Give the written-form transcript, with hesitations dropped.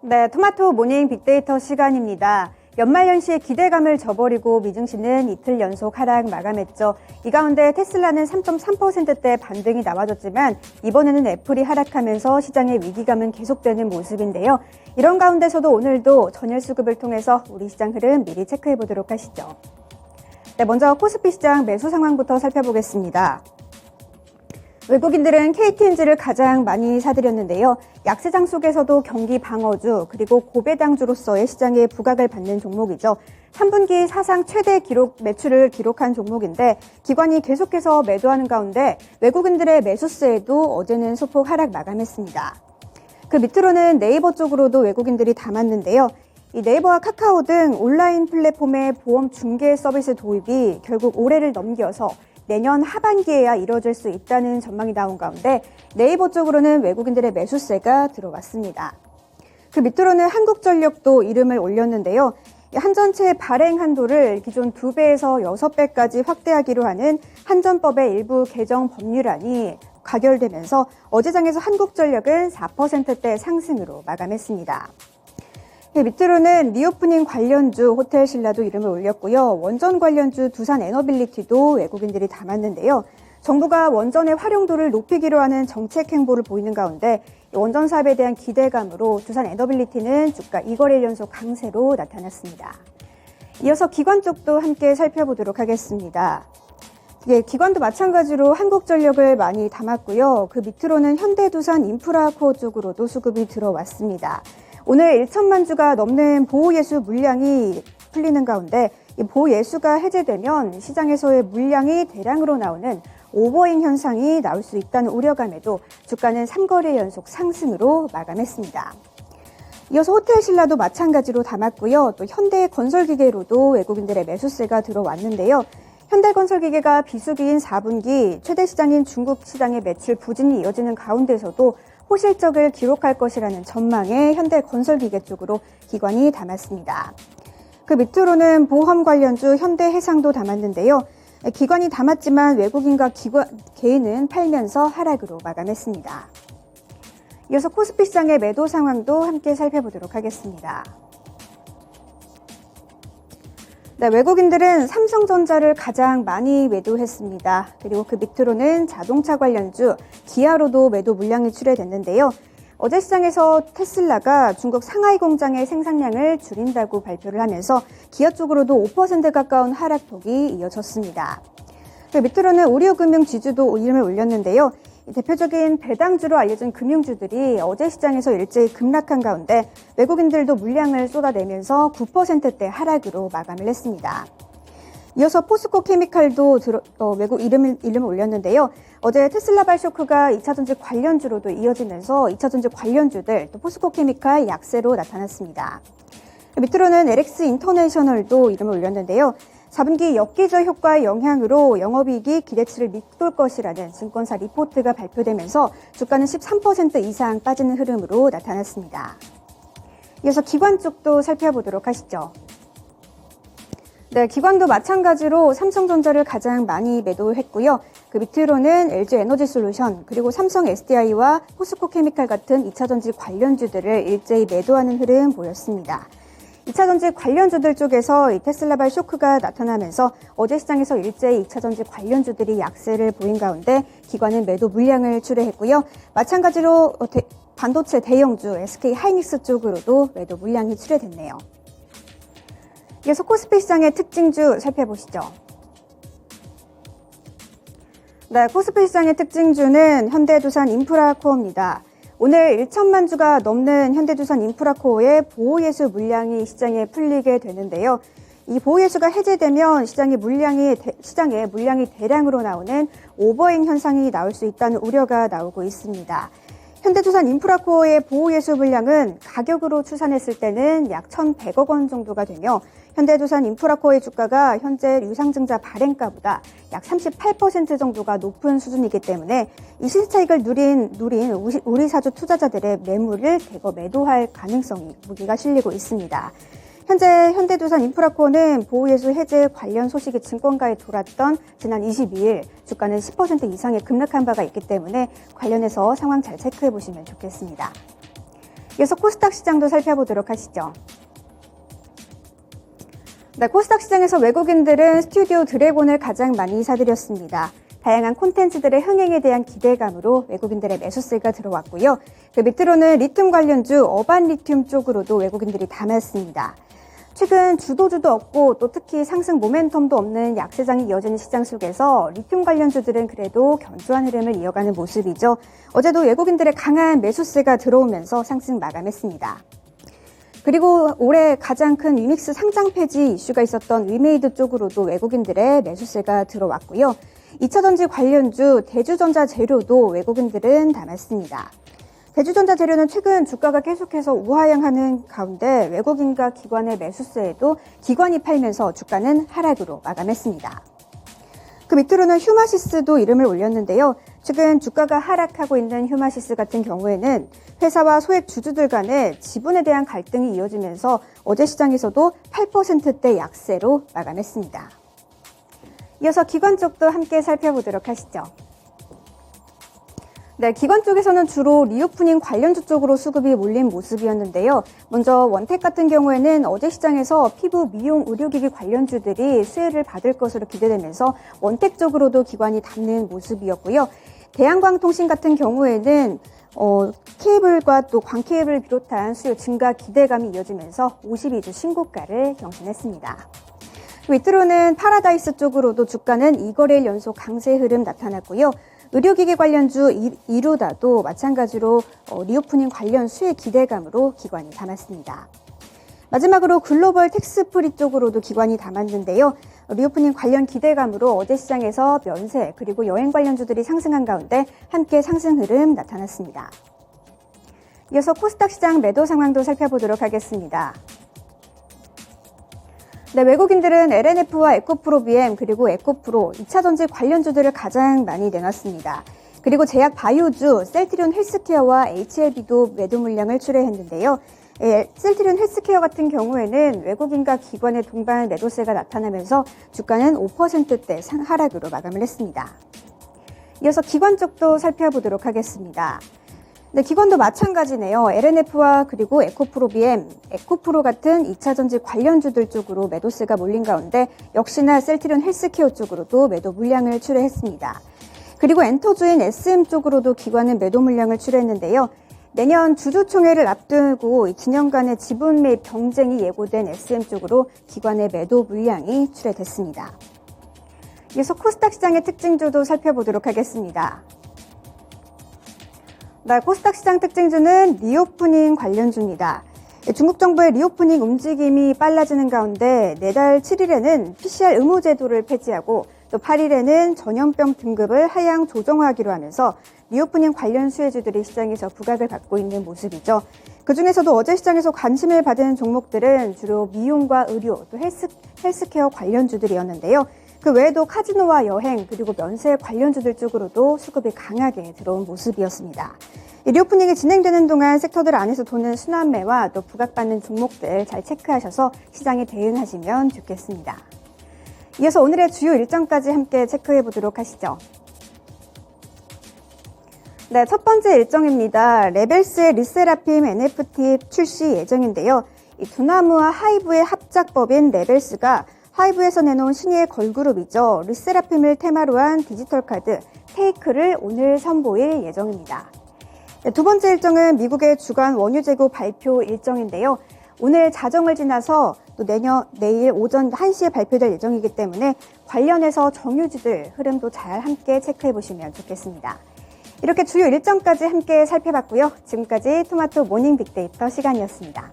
네, 토마토 모닝 빅데이터 시간입니다. 연말연시의 기대감을 저버리고 미증시는 이틀 연속 하락 마감했죠. 이 가운데 테슬라는 3.3%대 반등이 나와줬지만 이번에는 애플이 하락하면서 시장의 위기감은 계속되는 모습인데요. 이런 가운데서도 오늘도 전일 수급을 통해서 우리 시장 흐름 미리 체크해 보도록 하시죠. 네, 먼저 코스피 시장 매수 상황부터 살펴보겠습니다. 외국인들은 KTNG를 가장 많이 사들였는데요. 약세장 속에서도 경기 방어주 그리고 고배당주로서의 시장에 부각을 받는 종목이죠. 3분기 사상 최대 매출을 기록한 종목인데 기관이 계속해서 매도하는 가운데 외국인들의 매수세에도 어제는 소폭 하락 마감했습니다. 그 밑으로는 네이버 쪽으로도 외국인들이 담았는데요. 이 네이버와 카카오 등 온라인 플랫폼의 보험 중개 서비스 도입이 결국 올해를 넘겨서 내년 하반기에야 이뤄질 수 있다는 전망이 나온 가운데 네이버 쪽으로는 외국인들의 매수세가 들어왔습니다. 그 밑으로는 한국전력도 이름을 올렸는데요. 한전체 발행 한도를 기존 2배에서 6배까지 확대하기로 하는 한전법의 일부 개정 법률안이 가결되면서 어제장에서 한국전력은 4%대 상승으로 마감했습니다. 밑으로는 리오프닝 관련주 호텔신라도 이름을 올렸고요. 원전 관련주 두산에너빌리티도 외국인들이 담았는데요. 정부가 원전의 활용도를 높이기로 하는 정책 행보를 보이는 가운데 원전 사업에 대한 기대감으로 두산에너빌리티는 주가 2거래일 연속 강세로 나타났습니다. 이어서 기관 쪽도 함께 살펴보도록 하겠습니다. 기관도 마찬가지로 한국전력을 많이 담았고요. 그 밑으로는 현대두산인프라코어 쪽으로도 수급이 들어왔습니다. 오늘 1천만 주가 넘는 보호예수 물량이 풀리는 가운데 이 보호예수가 해제되면 시장에서의 물량이 대량으로 나오는 오버잉 현상이 나올 수 있다는 우려감에도 주가는 3거래 연속 상승으로 마감했습니다. 이어서 호텔신라도 마찬가지로 담았고요. 또 현대건설기계로도 외국인들의 매수세가 들어왔는데요. 현대건설기계가 비수기인 4분기 최대 시장인 중국 시장의 매출 부진이 이어지는 가운데서도 호실적을 기록할 것이라는 전망에 현대건설기계 쪽으로 기관이 담았습니다. 그 밑으로는 보험 관련주 현대해상도 담았는데요. 기관이 담았지만 외국인과 개인은 팔면서 하락으로 마감했습니다. 이어서 코스피 시장의 매도 상황도 함께 살펴보도록 하겠습니다. 네, 외국인들은 삼성전자를 가장 많이 매도했습니다. 그리고 그 밑으로는 자동차 관련주 기아로도 매도 물량이 출회됐는데요. 어제 시장에서 테슬라가 중국 상하이 공장의 생산량을 줄인다고 발표를 하면서 기아 쪽으로도 5% 가까운 하락폭이 이어졌습니다. 그 밑으로는 우리금융 지주도 이름을 올렸는데요. 대표적인 배당주로 알려진 금융주들이 어제 시장에서 일제히 급락한 가운데 외국인들도 물량을 쏟아내면서 9%대 하락으로 마감을 했습니다. 이어서 포스코 케미칼도 외국 이름을 올렸는데요. 어제 테슬라발 쇼크가 2차전지 관련주로도 이어지면서 2차전지 관련주들 또 포스코 케미칼 약세로 나타났습니다. 밑으로는 LX 인터내셔널도 이름을 올렸는데요. 4분기 엽기적 효과의 영향으로 영업이익이 기대치를 밑돌 것이라는 증권사 리포트가 발표되면서 주가는 13% 이상 빠지는 흐름으로 나타났습니다. 이어서 기관 쪽도 살펴보도록 하시죠. 네, 기관도 마찬가지로 삼성전자를 가장 많이 매도했고요. 그 밑으로는 LG에너지솔루션 그리고 삼성 SDI와 포스코케미칼 같은 2차전지 관련주들을 일제히 매도하는 흐름 보였습니다. 2차전지 관련주들 쪽에서 이 테슬라발 쇼크가 나타나면서 어제 시장에서 일제히 2차전지 관련주들이 약세를 보인 가운데 기관은 매도 물량을 출회했고요. 마찬가지로 반도체 대형주 SK하이닉스 쪽으로도 매도 물량이 출회됐네요. 이어서 코스피 시장의 특징주 살펴보시죠. 네, 코스피 시장의 특징주는 현대두산인프라코어입니다. 오늘 1천만 주가 넘는 현대두산인프라코어의 보호예수 물량이 시장에 풀리게 되는데요. 이 보호예수가 해제되면 시장에 물량이 대량으로 나오는 오버잉 현상이 나올 수 있다는 우려가 나오고 있습니다. 현대두산인프라코어의 보호예수 물량은 가격으로 추산했을 때는 약 1,100억 원 정도가 되며 현대두산인프라코어의 주가가 현재 유상증자 발행가보다 약 38% 정도가 높은 수준이기 때문에 이 시세 차익을 누린 우리 사주 투자자들의 매물을 대거 매도할 가능성이 무게가 실리고 있습니다. 현재 현대두산인프라코어는 보호예수 해제 관련 소식이 증권가에 돌았던 지난 22일 주가는 10% 이상의 급락한 바가 있기 때문에 관련해서 상황 잘 체크해 보시면 좋겠습니다. 이어서 코스닥 시장도 살펴보도록 하시죠. 네, 코스닥 시장에서 외국인들은 스튜디오 드래곤을 가장 많이 사들였습니다. 다양한 콘텐츠들의 흥행에 대한 기대감으로 외국인들의 매수세가 들어왔고요. 그 밑으로는 리튬 관련주 어반 리튬 쪽으로도 외국인들이 담았습니다. 최근 주도주도 없고 또 특히 상승 모멘텀도 없는 약세장이 이어지는 시장 속에서 리튬 관련주들은 그래도 견조한 흐름을 이어가는 모습이죠. 어제도 외국인들의 강한 매수세가 들어오면서 상승 마감했습니다. 그리고 올해 가장 큰 유닉스 상장 폐지 이슈가 있었던 위메이드 쪽으로도 외국인들의 매수세가 들어왔고요. 2차전지 관련주 대주전자 재료도 외국인들은 담았습니다. 대주전자 재료는 최근 주가가 계속해서 우하향하는 가운데 외국인과 기관의 매수세에도 기관이 팔면서 주가는 하락으로 마감했습니다. 그 밑으로는 휴마시스도 이름을 올렸는데요. 최근 주가가 하락하고 있는 휴마시스 같은 경우에는 회사와 소액 주주들 간의 지분에 대한 갈등이 이어지면서 어제 시장에서도 8%대 약세로 마감했습니다. 이어서 기관 쪽도 함께 살펴보도록 하시죠. 네, 기관 쪽에서는 주로 리오프닝 관련주 쪽으로 수급이 몰린 모습이었는데요. 먼저 원택 같은 경우에는 어제 시장에서 피부 미용 의료기기 관련주들이 수혜를 받을 것으로 기대되면서 원택 쪽으로도 기관이 담는 모습이었고요. 대한광통신 같은 경우에는 케이블과 또 광케이블을 비롯한 수요 증가 기대감이 이어지면서 52주 신고가를 경신했습니다. 밑으로는 파라다이스 쪽으로도 주가는 2거래일 연속 강세 흐름 나타났고요. 의료기기 관련주 이루다도 마찬가지로 리오프닝 관련 수혜 기대감으로 기관이 담았습니다. 마지막으로 글로벌 텍스프리 쪽으로도 기관이 담았는데요. 리오프닝 관련 기대감으로 어제 시장에서 면세 그리고 여행 관련주들이 상승한 가운데 함께 상승 흐름 나타났습니다. 이어서 코스닥 시장 매도 상황도 살펴보도록 하겠습니다. 네, 외국인들은 LNF와 에코프로비엠 그리고 에코프로 2차전지 관련주들을 가장 많이 내놨습니다. 그리고 제약 바이오주 셀트리온 헬스케어와 HLB도 매도 물량을 출회했는데요. 셀트리온 헬스케어 같은 경우에는 외국인과 기관의 동반 매도세가 나타나면서 주가는 5%대 하락으로 마감을 했습니다. 이어서 기관 쪽도 살펴보도록 하겠습니다. 네, 기관도 마찬가지네요. LNF와 그리고 에코프로비엠, 에코프로 같은 2차전지 관련주들 쪽으로 매도세가 몰린 가운데 역시나 셀트리온 헬스케어 쪽으로도 매도 물량을 출회했습니다. 그리고 엔터주인 SM 쪽으로도 기관은 매도 물량을 출회했는데요. 내년 주주총회를 앞두고 진영간의 지분 매입 경쟁이 예고된 SM 쪽으로 기관의 매도 물량이 출회됐습니다. 이어서 코스닥 시장의 특징주도 살펴보도록 하겠습니다. 네, 코스닥 시장 특징주는 리오프닝 관련주입니다. 중국 정부의 리오프닝 움직임이 빨라지는 가운데 내달 7일에는 PCR 의무 제도를 폐지하고 또 8일에는 전염병 등급을 하향 조정하기로 하면서 리오프닝 관련 수혜주들이 시장에서 부각을 받고 있는 모습이죠. 그중에서도 어제 시장에서 관심을 받은 종목들은 주로 미용과 의료, 또 헬스케어 관련주들이었는데요. 그 외에도 카지노와 여행, 그리고 면세 관련주들 쪽으로도 수급이 강하게 들어온 모습이었습니다. 리오프닝이 진행되는 동안 섹터들 안에서 도는 순환매와 또 부각받는 종목들 잘 체크하셔서 시장에 대응하시면 좋겠습니다. 이어서 오늘의 주요 일정까지 함께 체크해 보도록 하시죠. 네, 첫 번째 일정입니다. 레벨스의 르세라핌 NFT 출시 예정인데요. 이 두나무와 하이브의 합작법인 레벨스가 하이브에서 내놓은 신의의 걸그룹이죠. 르세라핌을 테마로 한 디지털 카드 테이크를 오늘 선보일 예정입니다. 네, 두 번째 일정은 미국의 주간 원유 재고 발표 일정인데요. 오늘 자정을 지나서 또 내일 오전 1시에 발표될 예정이기 때문에 관련해서 정유주들 흐름도 잘 함께 체크해 보시면 좋겠습니다. 이렇게 주요 일정까지 함께 살펴봤고요. 지금까지 토마토 모닝 빅데이터 시간이었습니다.